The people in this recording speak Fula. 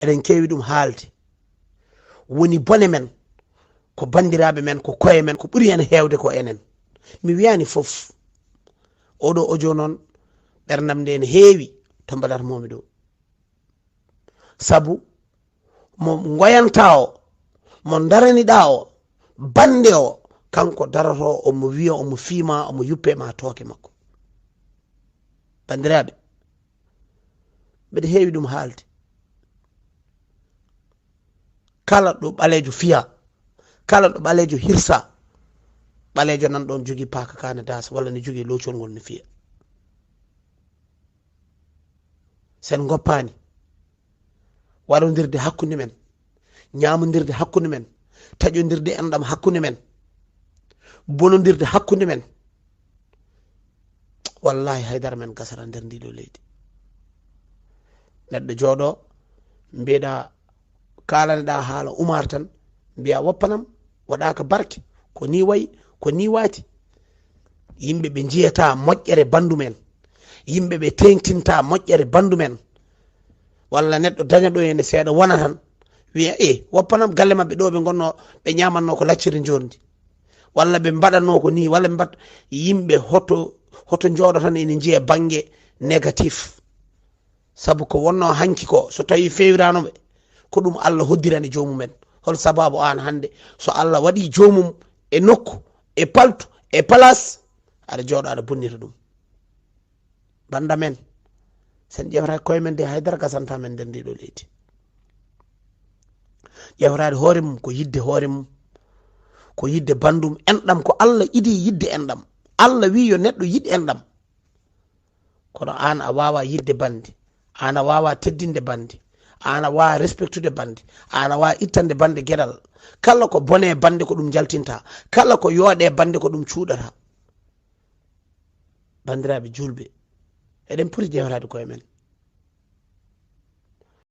eɗen kewi ɗum haalde woni bone men ko bandiraɓe men ko koye men ko ɓuri hen hewde ko enen mi wiyani fof oɗo audio noon ɓerdam nde ne heewi to mbaɗatmomi ɗo sabu mo goyanta o mo daraniɗa o bande o kanko darato omo wiya omo fiima omo yuppe ma tooke makko bandiraɓe mbeɗa heewi ɗum haalde kala ɗo ɓalejo fiya kala ɗo ɓalejo hirsa ɓalejo nan ɗon jogui paaka kane dasa walla ne jogui locol ngol ne fiya sen goppani waɗodirde hakkude men ñamodirde hakkude men taƴodirde enɗam hakkude men bonodirde hakkude men wallahi haydara men gasara nder ndiɗo leydi neɗɗo jooɗo mbiyeɗa kalaneɗa haala umar tan mbiya woppanam waɗaka barke ko ni wayi ko ni waati yimɓe ɓe jiyata moƴƴere bandu men yimɓe ɓe tengtinta moƴƴere bandu men walla neɗɗo daña ɗo ene seeɗa wona tan wiya woppanam galle mabɓe ɗo ɓe gonno ɓe ñamanno ko lacciri jordi walla ɓe mbaɗanno ko ni walla ɓe mbat yimɓe hoto jooɗo tan ene jiiya banggue négatif sabu ko wonno hanki ko so tawi fewiranoɓe ko ɗum Allah hoddirani jomumen hol sababu an hande so Allah waɗi jomum e nokku e paltu e place aɗa jooɗo aɗa bonnita ɗum banda men sen ƴewrata koye men de haydara gasanta men nder ndiɗo leydi ƴewrade hoore mum ko yidde hoore mum ko yidde bandum enɗam ko Allah idi yidde enɗam Allah wi yo neɗɗo yiɗ enɗam kono an a wawa yidde bande an a wawa teddinde bande an a wawa respectude bande an a wawa ittande bande gueɗal kala ko bone bande ko ɗum jaltinta kala ko yooɗe bande ko ɗum cuuɗata bandiraɓe julɓe eɗen poti ƴewrade koye men